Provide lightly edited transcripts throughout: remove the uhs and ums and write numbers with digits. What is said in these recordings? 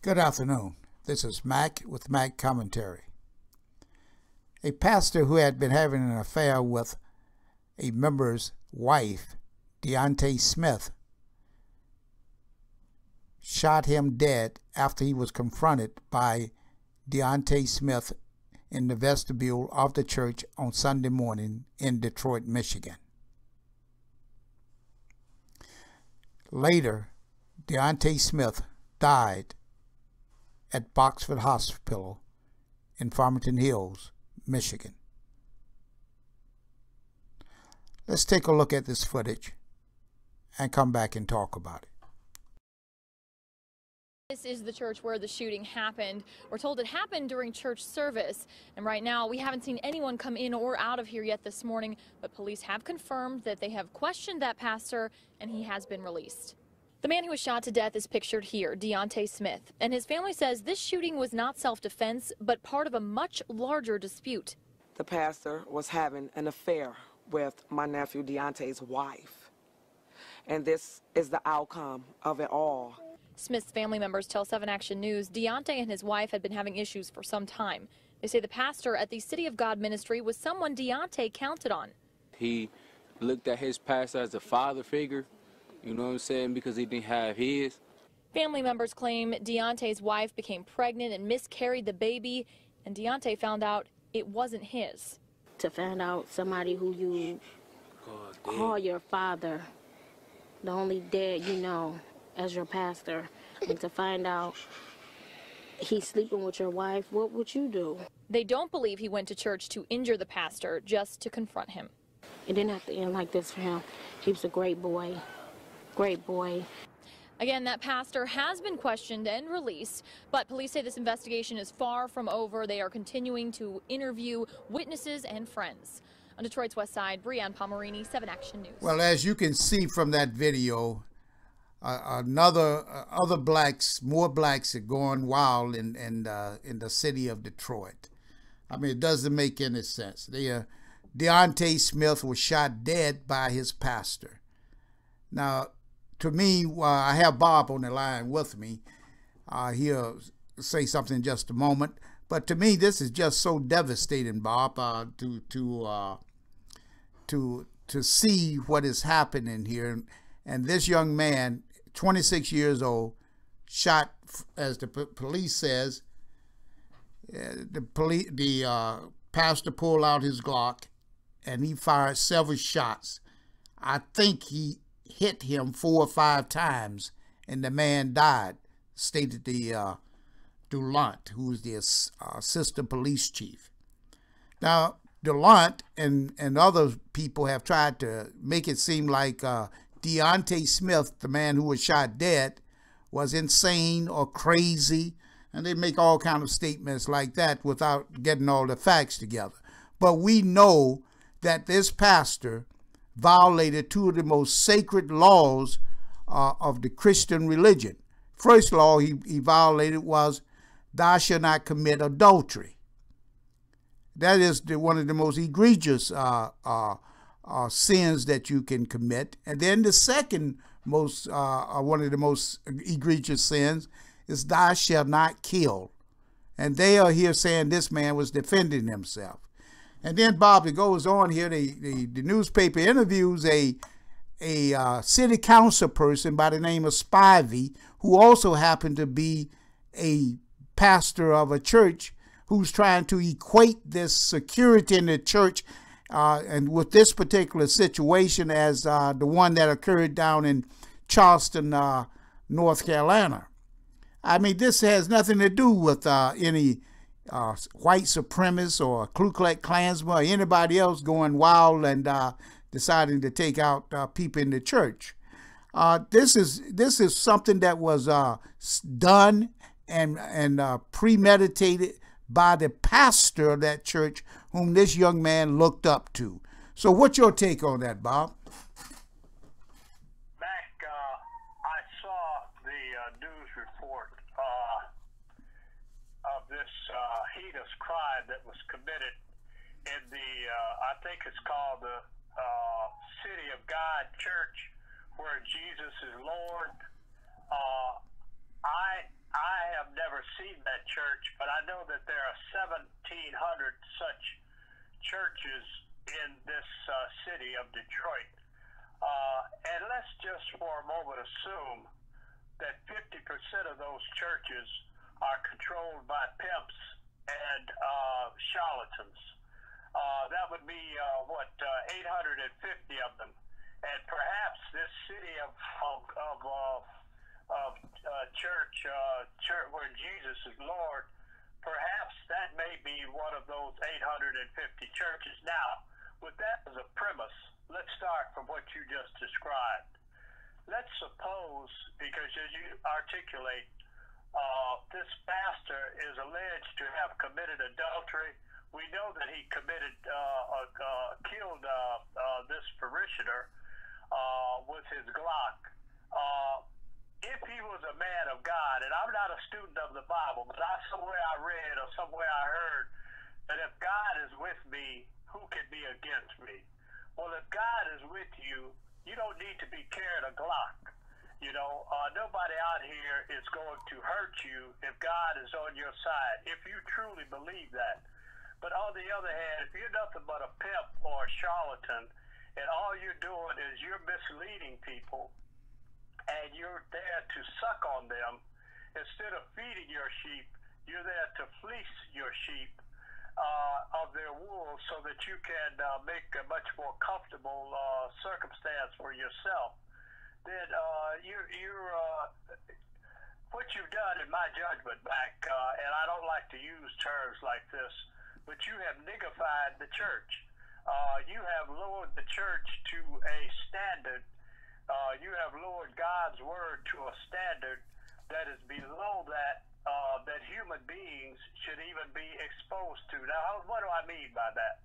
Good afternoon. This is Mac with Mac Commentary. A pastor who had been having an affair with a member's wife, Deonte Smith, shot him dead after he was confronted by Deonte Smith in the vestibule of the church on Sunday morning in Detroit, Michigan. Later, Deonte Smith died at Boxford Hospital in Farmington Hills, Michigan. Let's take a look at this footage and come back and talk about it. This is the church where the shooting happened. We're told it happened during church service, and right now we haven't seen anyone come in or out of here yet this morning, but police have confirmed that they have questioned that pastor and he has been released. The man who was shot to death is pictured here, Deonte Smith, and his family says this shooting was not self-defense, but part of a much larger dispute. The pastor was having an affair with my nephew Deonte's wife, and this is the outcome of it all. Smith's family members tell 7 Action News Deonte and his wife had been having issues for some time. They say the pastor at the City of God ministry was someone Deonte counted on. He looked at his pastor as a father figure, you know what I'm saying, because he didn't have his. Family members claim Deonte's wife became pregnant and miscarried the baby, and Deonte found out it wasn't his. To find out somebody who you call your father, the only dad you know as your pastor, and to find out he's sleeping with your wife, what would you do? They don't believe he went to church to injure the pastor, just to confront him. It didn't have to end like this for him. He was a great boy. Great boy. Again, that pastor has been questioned and released, but police say this investigation is far from over. They are continuing to interview witnesses and friends. On Detroit's West Side, Brianne Palmerini, 7 Action News. Well, as you can see from that video, other blacks, more blacks are going wild in the city of Detroit. I mean, it doesn't make any sense. Deonte Smith was shot dead by his pastor. Now, to me, I have Bob on the line with me. He'll say something in just a moment. But to me, this is just so devastating, Bob, to see what is happening here. And this young man, 26 years old, shot, as the police says, the pastor pulled out his Glock and he fired several shots. I think he hit him 4 or 5 times and the man died, stated the Deonte, who was the assistant police chief. Now, Deonte and other people have tried to make it seem like Deonte Smith, the man who was shot dead, was insane or crazy, and they make all kinds of statements like that without getting all the facts together. But we know that this pastor violated 2 of the most sacred laws of the Christian religion. First law he violated was, thou shalt not commit adultery. That is one of the most egregious sins that you can commit. And then the second most, one of the most egregious sins is thou shalt not kill. And they are here saying this man was defending himself. And then, Bob, it goes on here, the newspaper interviews a city council person by the name of Spivey, who also happened to be a pastor of a church, who's trying to equate this security in the church and with this particular situation as the one that occurred down in Charleston, North Carolina. I mean, this has nothing to do with any white supremacists or Ku Klux Klansmen or anybody else going wild and deciding to take out people in the church. This is something that was done and premeditated by the pastor of that church, whom this young man looked up to. So what's your take on that, Bob? Mac, I saw the news report of this heinous crime that was committed in the, I think it's called the City of God Church, where Jesus is Lord. I I have never seen that church, but I know that there are 1,700 such churches in this city of Detroit. And let's just for a moment assume that 50% of those churches are controlled by pimps and charlatans. That would be, 850 of them. And perhaps this city of church where Jesus is Lord, perhaps that may be one of those 850 churches. Now, with that as a premise, let's start from what you just described. Let's suppose, because as you articulate, this pastor is alleged to have committed adultery. We know that he killed this parishioner with his Glock. If he was a man of God, and I'm not a student of the Bible, but somewhere I read or somewhere I heard that if God is with me, who can be against me? Well, if God is with you, you don't need to be carrying a Glock. You know, nobody out here is going to hurt you if God is on your side, if you truly believe that. But on the other hand, if you're nothing but a pimp or a charlatan, and all you're doing is you're misleading people, and you're there to suck on them, instead of feeding your sheep, you're there to fleece your sheep of their wool so that you can make a much more comfortable circumstance for yourself. Then what you've done, in my judgment, Mac, and I don't like to use terms like this, but you have niggified the church. You have lowered the church to a standard. You have lowered God's word to a standard that is below that that human beings should even be exposed to. Now, what do I mean by that?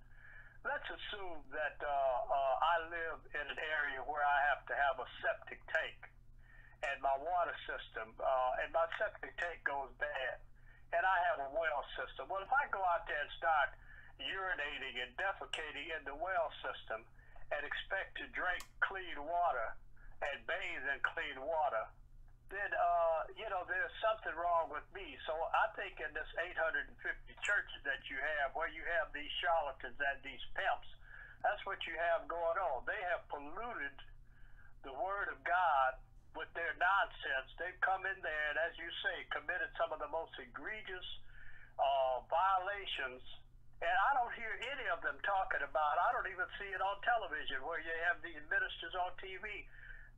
Let's assume that I live in an area where I have to have a septic tank, and my water system, and my septic tank goes bad, and I have a well system. Well, if I go out there and start urinating and defecating in the well system and expect to drink clean water and bathe in clean water, then, there's something wrong with me. So I think in this 850 churches that you have, where you have these charlatans and these pimps, that's what you have going on. They have polluted the Word of God with their nonsense. They've come in there and, as you say, committed some of the most egregious violations. And I don't hear any of them talking about, I don't even see it on television where you have these ministers on TV.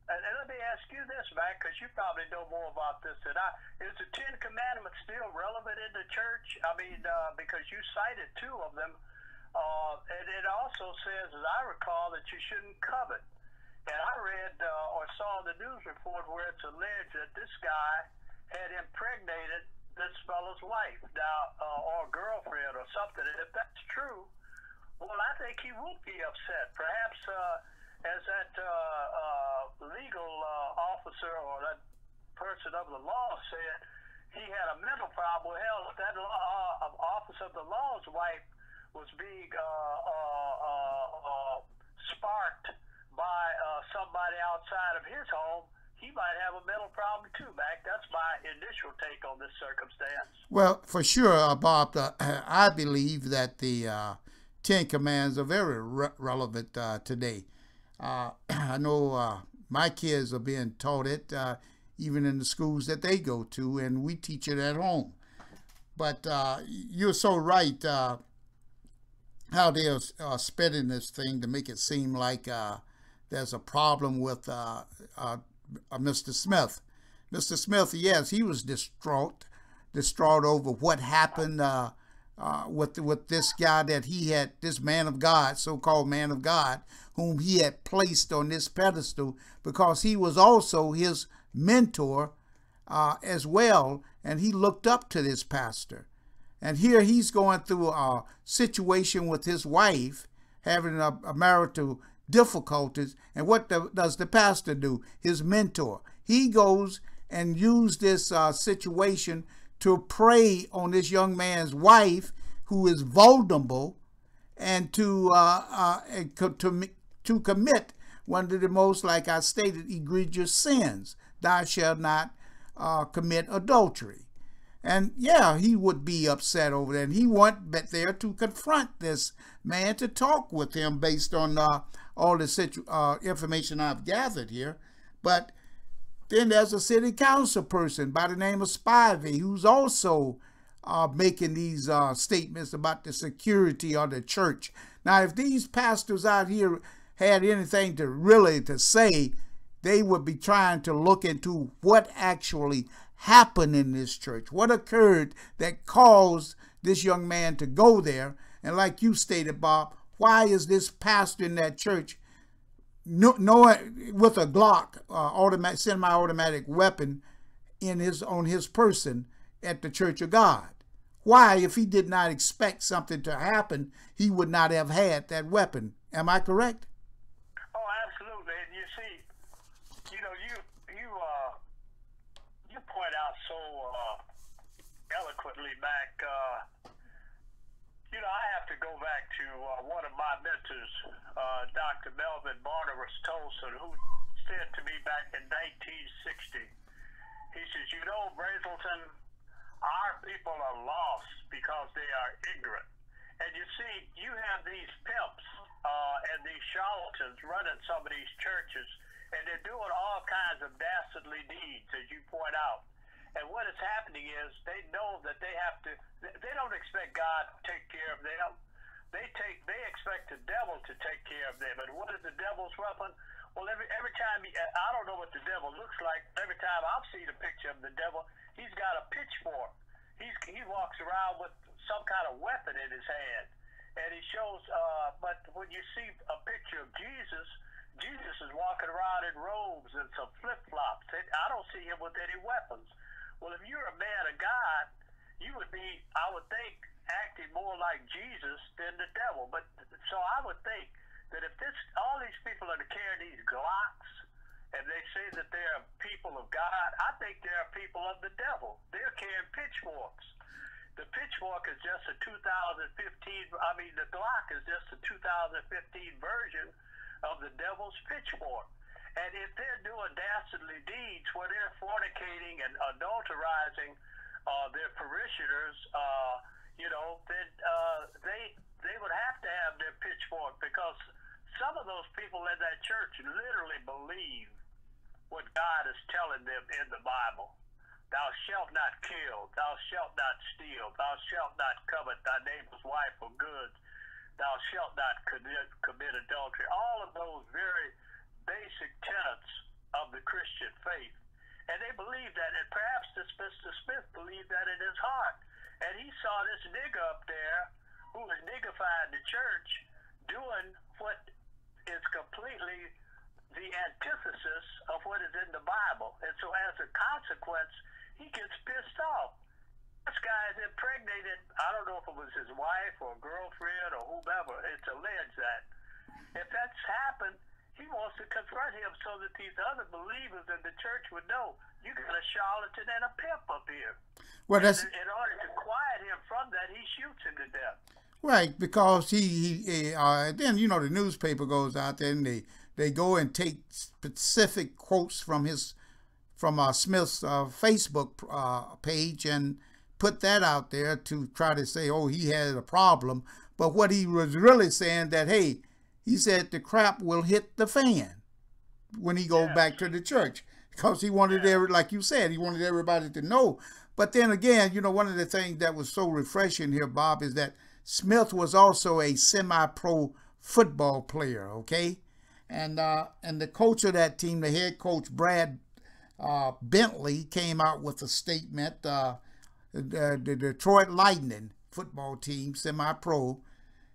And let me ask you this, Mac, because you probably know more about this than I. Is the Ten Commandments still relevant in the church? I mean, because you cited two of them. And it also says, as I recall, that you shouldn't covet. And I read or saw the news report where it's alleged that this guy had impregnated this fellow's wife, or girlfriend or something. And if that's true, well, I think he would be upset. Perhaps as that legal officer or that person of the law said, he had a mental problem. Well, hell, if that officer of the law's wife was being sparked by somebody outside of his home, he might have a mental problem too, Mac. That's my initial take on this circumstance. Well, for sure, Bob, I believe that the Ten Commandments are very relevant today. I know my kids are being taught it, even in the schools that they go to, and we teach it at home. But you're so right how they are spinning this thing to make it seem like there's a problem with Mr. Smith. Mr. Smith, yes, he was distraught over what happened with this guy that he had, this man of God, so-called man of God, whom he had placed on this pedestal because he was also his mentor as well, and he looked up to this pastor. And here he's going through a situation with his wife, having a marital difficulties, and what does the pastor do? His mentor. He goes and uses this situation to prey on this young man's wife, who is vulnerable, and to commit one of the most, like I stated, egregious sins. Thou shalt not commit adultery. And yeah, he would be upset over that. And he went there to confront this man, to talk with him based on all the information I've gathered here. But then there's a city council person by the name of Spivey who's also making these statements about the security of the church. Now, if these pastors out here had anything to say, they would be trying to look into what actually happened in this church, what occurred that caused this young man to go there. And like you stated, Bob, why is this pastor in that church with a Glock, semi-automatic weapon on his person at the Church of God? Why, if he did not expect something to happen, he would not have had that weapon? Am I correct? Oh, absolutely. And you see, you point out so eloquently back. I have to go back to one of my mentors, Dr. Melvin Barnabas Tolson, who said to me back in 1960, he says, Brazelton, our people are lost because they are ignorant. And you see, you have these pimps and these charlatans running some of these churches, and they're doing all kinds of dastardly deeds, as you point out. And what is happening is they know that they don't expect God to take care of them. They expect the devil to take care of them. And what is the devil's weapon? Well, every time, I don't know what the devil looks like. Every time I've seen a picture of the devil, he's got a pitchfork. He walks around with some kind of weapon in his hand. And he shows, but when you see a picture of Jesus, Jesus is walking around in robes and some flip-flops. I don't see him with any weapons. Well, if you're a man of God, you would be, I would think, acting more like Jesus than the devil. But so I would think that if all these people are carrying these Glocks and they say that they're people of God, I think they're people of the devil. They're carrying pitchforks. The pitchfork is just a 2015, the Glock is just a 2015 version of the devil's pitchfork. And if they're doing dastardly deeds where they're fornicating and adulterizing their parishioners, then they would have to have their pitchfork, because some of those people in that church literally believe what God is telling them in the Bible. Thou shalt not kill, thou shalt not steal, thou shalt not covet thy neighbor's wife or goods, thou shalt not commit adultery. All of those very basic tenets of the Christian faith. And they believe that, and perhaps this Mr. Smith believed that in his heart. And he saw this nigger up there who was niggifying the church doing what is completely the antithesis of what is in the Bible. And so as a consequence, he gets pissed off. This guy is impregnated, I don't know if it was his wife or girlfriend or whomever, it's alleged that. If that's happened, he wants to confront him so that these other believers in the church would know, you got a charlatan and a pimp up here. Well, that's in order to quiet him from that, he shoots him to death. Right, because then the newspaper goes out there and they go and take specific quotes from Smith's Facebook page and put that out there to try to say, oh, he had a problem. But what he was really saying that, hey, he said the crap will hit the fan when he goes back to the church, because he wanted like you said, he wanted everybody to know. But then again, one of the things that was so refreshing here, Bob, is that Smith was also a semi-pro football player, okay? And the coach of that team, the head coach, Brad Bentley, came out with a statement, the Detroit Lightning football team, semi-pro.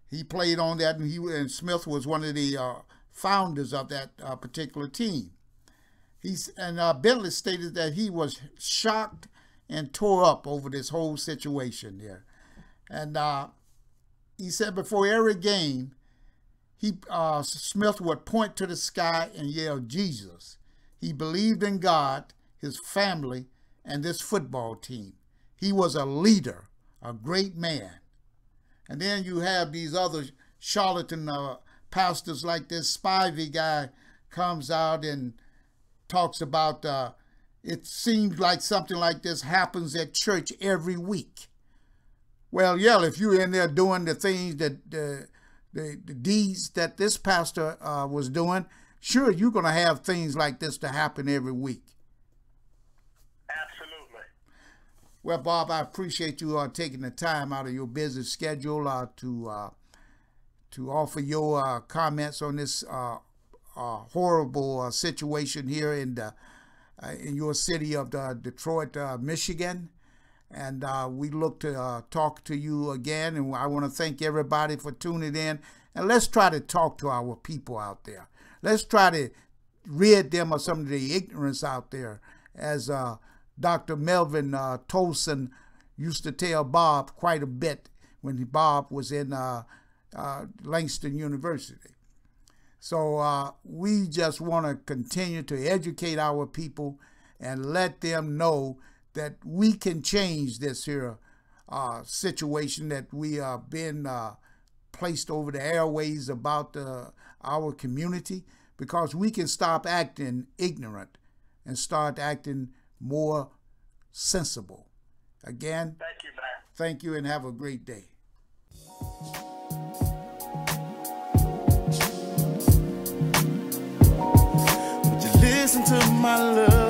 He played on that, and Smith was one of the founders of that particular team. Bentley stated that he was shocked and tore up over this whole situation there. And he said before every game, Smith would point to the sky and yell, Jesus. He believed in God, his family, and this football team. He was a leader, a great man. And then you have these other charlatan pastors like this Spivey guy comes out and talks about it seems like something like this happens at church every week. Well, yeah, if you're in there doing the things that the deeds that this pastor was doing, sure, you're going to have things like this to happen every week. Absolutely. Well, Bob, I appreciate you taking the time out of your busy schedule to offer your comments on this horrible situation here in your city of Detroit, Michigan. And we look to talk to you again. And I want to thank everybody for tuning in. And let's try to talk to our people out there. Let's try to rid them of some of the ignorance out there. As Dr. Melvin Tolson used to tell Bob quite a bit when Bob was in Langston University. So we just want to continue to educate our people and let them know that we can change this here situation that we are being placed over the airways about our community, because we can stop acting ignorant and start acting more sensible. Again, thank you, man. Thank you, and have a great day. Would you listen to my love?